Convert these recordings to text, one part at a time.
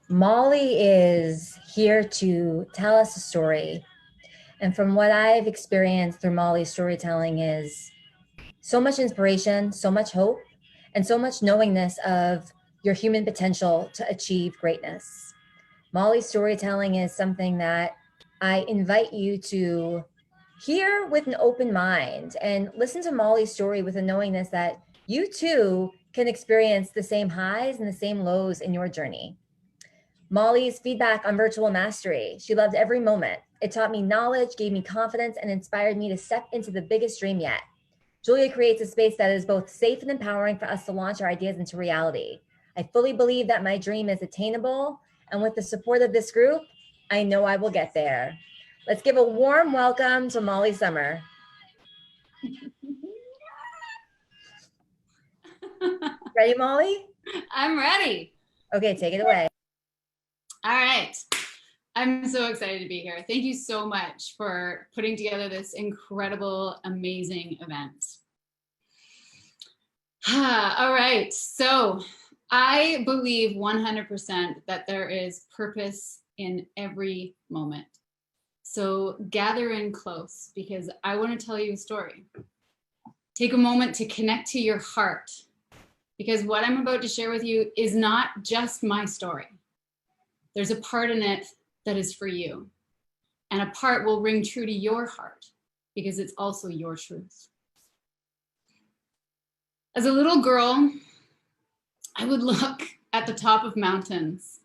Mollie is here to tell us a story. And from what I've experienced through Mollie's storytelling is so much inspiration, so much hope, and so much knowingness of your human potential to achieve greatness. Mollie's storytelling is something that I invite you to hear with an open mind and listen to Mollie's story with a knowingness that you too can experience the same highs and the same lows in your journey. Mollie's feedback on virtual mastery. She loved every moment. It taught me knowledge, gave me confidence, and inspired me to step into the biggest dream yet. Julia creates a space that is both safe and empowering for us to launch our ideas into reality. I fully believe that my dream is attainable, and with the support of this group, I know I will get there. Let's give a warm welcome to Mollie Sommer. Ready, Mollie? I'm ready. Okay, take it away. All right. I'm so excited to be here. Thank you so much for putting together this incredible, amazing event. All right. So I believe 100% that there is purpose in every moment. So gather in close because I want to tell you a story. Take a moment to connect to your heart because what I'm about to share with you is not just my story. There's a part in it that is for you. And a part will ring true to your heart because it's also your truth. As a little girl, I would look at the top of mountains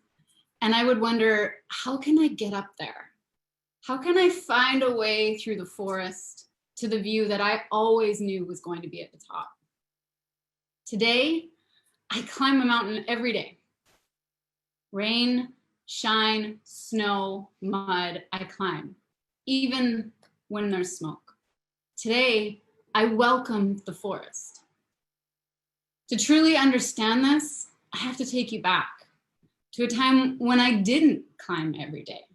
and I would wonder, how can I get up there? How can I find a way through the forest to the view that I always knew was going to be at the top? Today, I climb a mountain every day. Rain, shine, snow, mud, I climb, even when there's smoke. Today, I welcome the forest. To truly understand this, I have to take you back to a time when I didn't climb every day.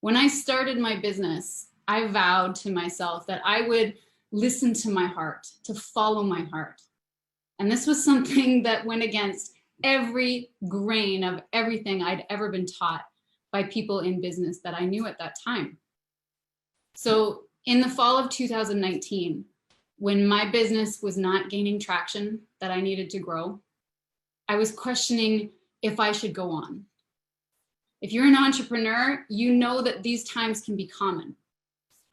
When I started my business, I vowed to myself that I would listen to my heart, to follow my heart. And this was something that went against every grain of everything I'd ever been taught by people in business that I knew at that time. So in the fall of 2019, when my business was not gaining traction that I needed to grow, I was questioning if I should go on. If you're an entrepreneur, you know that these times can be common.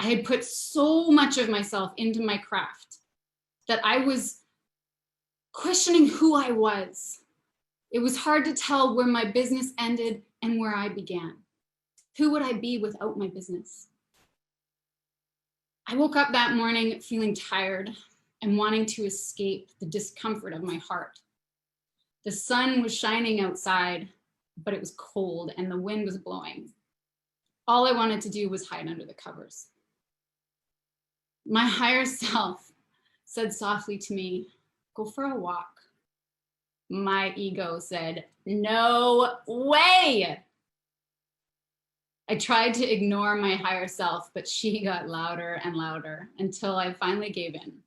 I had put so much of myself into my craft that I was questioning who I was. It was hard to tell where my business ended and where I began. Who would I be without my business? I woke up that morning feeling tired and wanting to escape the discomfort of my heart. The sun was shining outside, but it was cold and the wind was blowing. All I wanted to do was hide under the covers. My higher self said softly to me, "Go for a walk." My ego said, "No way." I tried to ignore my higher self, but she got louder and louder until I finally gave in.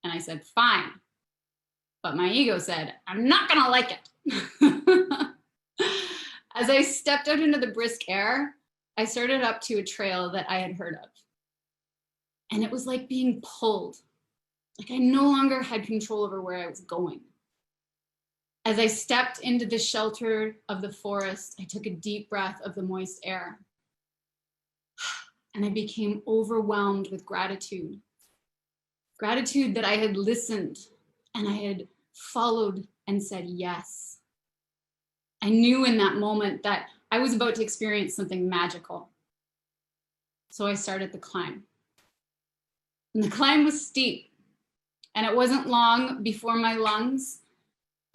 And I said, "Fine." But my ego said, "I'm not gonna like it." As I stepped out into the brisk air, I started up to a trail that I had heard of. And it was like being pulled, like I no longer had control over where I was going. As I stepped into the shelter of the forest, I took a deep breath of the moist air. And I became overwhelmed with gratitude. Gratitude that I had listened and I had followed and said yes. I knew in that moment that I was about to experience something magical. So I started the climb. And the climb was steep. And it wasn't long before my lungs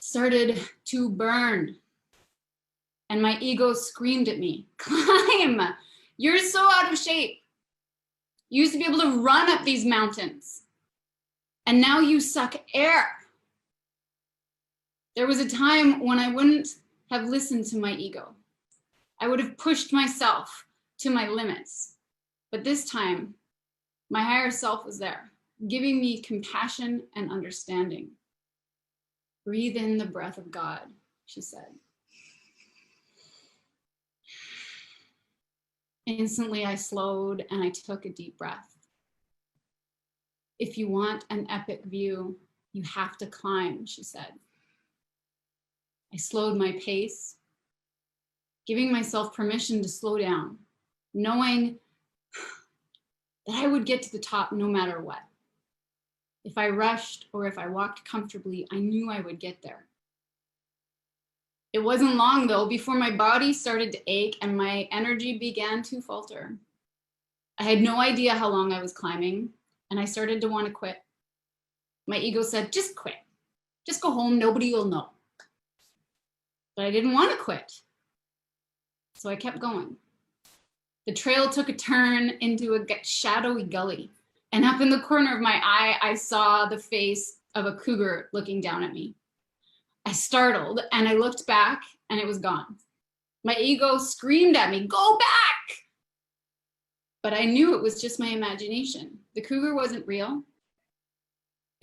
started to burn. And my ego screamed at me, "Climb! You're so out of shape. You used to be able to run up these mountains. And now you suck air." There was a time when I wouldn't have listened to my ego. I would have pushed myself to my limits. But this time, my higher self was there, giving me compassion and understanding. "Breathe in the breath of God," she said. Instantly, I slowed and I took a deep breath. If you want an epic view, you have to climb, she said. I slowed my pace, giving myself permission to slow down, knowing that I would get to the top no matter what. If I rushed or if I walked comfortably, I knew I would get there. It wasn't long, though, before my body started to ache and my energy began to falter. I had no idea how long I was climbing, and I started to want to quit. My ego said, just quit. Just go home, nobody will know. But I didn't want to quit, so I kept going. The trail took a turn into a shadowy gully, and up in the corner of my eye, I saw the face of a cougar looking down at me. I startled, and I looked back, and it was gone. My ego screamed at me, go back! But I knew it was just my imagination. The cougar wasn't real.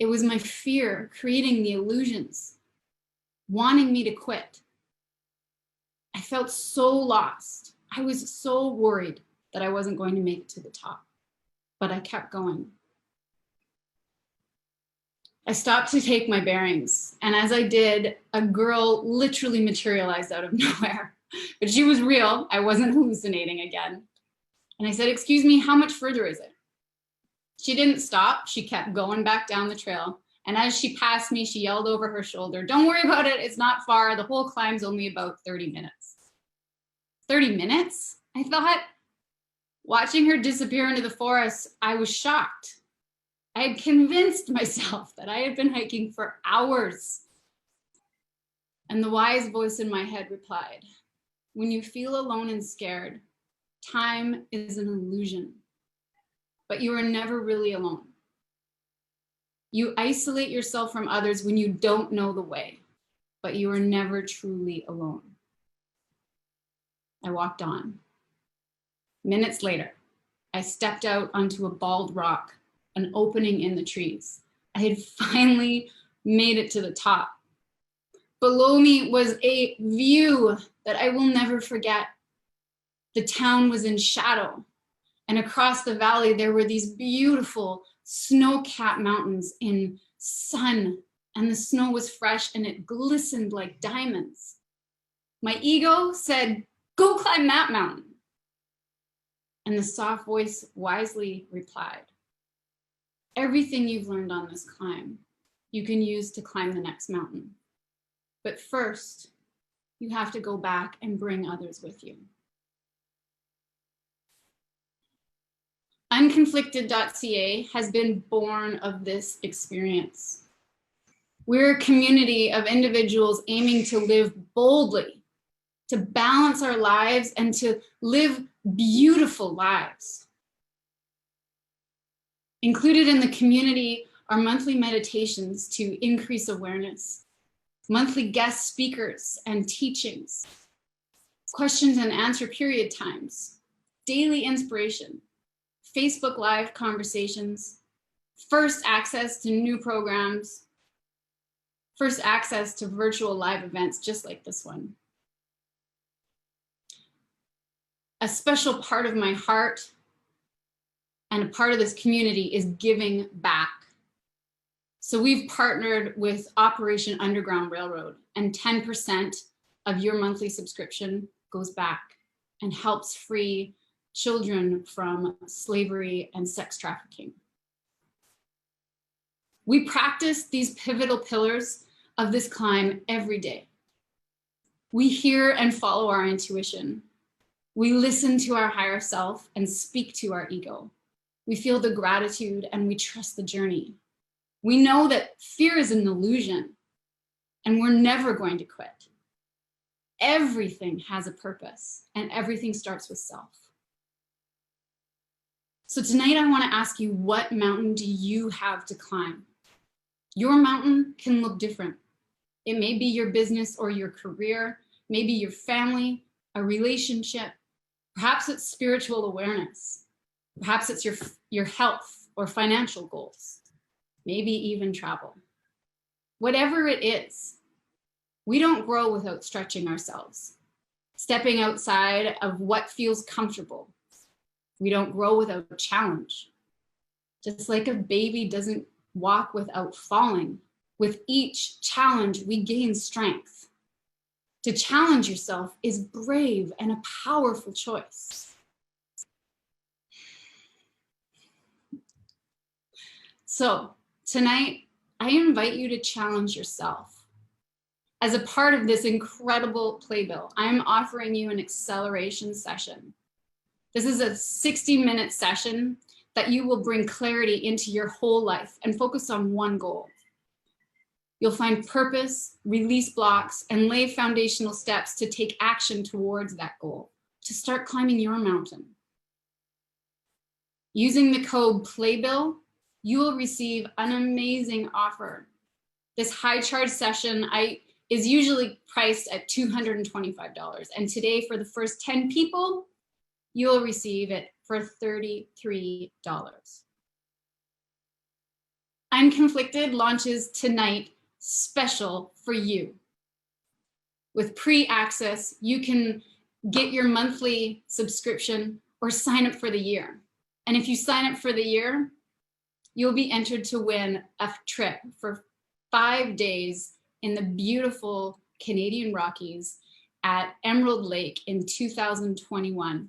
It was my fear creating the illusions, wanting me to quit. I felt so lost. I was so worried that I wasn't going to make it to the top, but I kept going. I stopped to take my bearings, and as I did, a girl literally materialized out of nowhere. But she was real. I wasn't hallucinating again. And I said, excuse me, how much further is it? She didn't stop. She kept going back down the trail. And as she passed me, she yelled over her shoulder, don't worry about it. It's not far. The whole climb's only about 30 minutes. 30 minutes? I thought. Watching her disappear into the forest, I was shocked. I had convinced myself that I had been hiking for hours. And the wise voice in my head replied, when you feel alone and scared, time is an illusion, but you are never really alone. You isolate yourself from others when you don't know the way, but you are never truly alone. I walked on. Minutes later, I stepped out onto a bald rock, an opening in the trees. I had finally made it to the top. Below me was a view that I will never forget. The town was in shadow, and across the valley, there were these beautiful snow-capped mountains in sun, and the snow was fresh and it glistened like diamonds. My ego said, go climb that mountain. And the soft voice wisely replied, everything you've learned on this climb, you can use to climb the next mountain. But first, you have to go back and bring others with you. Unconflicted.ca has been born of this experience. We're a community of individuals aiming to live boldly, to balance our lives, and to live beautiful lives. Included in the community are monthly meditations to increase awareness, monthly guest speakers and teachings, questions and answer period times, daily inspiration, Facebook Live conversations, first access to new programs, first access to virtual live events just like this one. A special part of my heart and a part of this community is giving back. So we've partnered with Operation Underground Railroad, and 10% of your monthly subscription goes back and helps free children from slavery and sex trafficking. We practice these pivotal pillars of this climb every day. We hear and follow our intuition. We listen to our higher self and speak to our ego. We feel the gratitude and we trust the journey. We know that fear is an illusion and we're never going to quit. Everything has a purpose and everything starts with self. So tonight I want to ask you, what mountain do you have to climb? Your mountain can look different. It may be your business or your career, maybe your family, a relationship. Perhaps it's spiritual awareness. Perhaps it's your health or financial goals, maybe even travel. Whatever it is, we don't grow without stretching ourselves, stepping outside of what feels comfortable, We don't grow without a challenge. Just like a baby doesn't walk without falling, with each challenge, we gain strength. To challenge yourself is brave and a powerful choice. So tonight, I invite you to challenge yourself. As a part of this incredible playbill, I'm offering you an acceleration session. This is a 60-minute session that you will bring clarity into your whole life and focus on one goal. You'll find purpose, release blocks, and lay foundational steps to take action towards that goal, to start climbing your mountain. Using the code PLAYBILL, you will receive an amazing offer. This high charge session is usually priced at $225. And today, for the first 10 people, you'll receive it for $33. Unconflicted launches tonight, special for you. With pre-access, you can get your monthly subscription or sign up for the year. And if you sign up for the year, you'll be entered to win a trip for 5 days in the beautiful Canadian Rockies at Emerald Lake in 2021.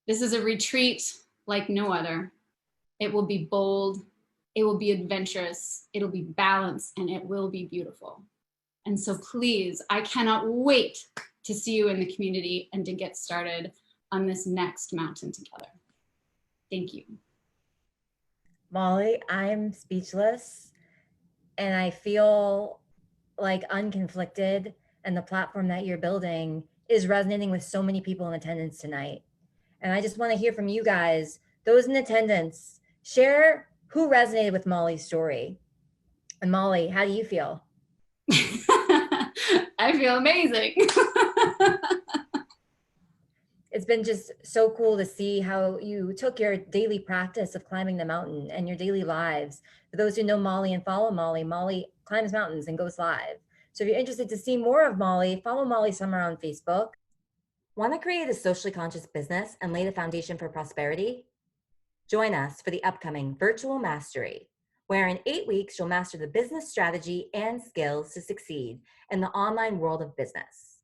This is a retreat like no other. It will be bold, it will be adventurous, it'll be balanced, and it will be beautiful. And so please, I cannot wait to see you in the community and to get started on this next mountain together. Thank you. Mollie, I'm speechless, and I feel like Unconflicted and the platform that you're building is resonating with so many people in attendance tonight. And I just want to hear from you guys, those in attendance, share who resonated with Mollie's story. And Mollie, how do you feel? I feel amazing. It's been just so cool to see how you took your daily practice of climbing the mountain and your daily lives. For those who know Mollie and follow Mollie, Mollie climbs mountains and goes live. So if you're interested to see more of Mollie, follow Mollie Sommer on Facebook. Want to create a socially conscious business and lay the foundation for prosperity? Join us for the upcoming Virtual Mastery, where in 8 weeks, you'll master the business strategy and skills to succeed in the online world of business.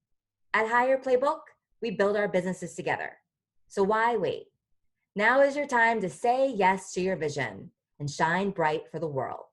At Higher Playbook, we build our businesses together. So why wait? Now is your time to say yes to your vision and shine bright for the world.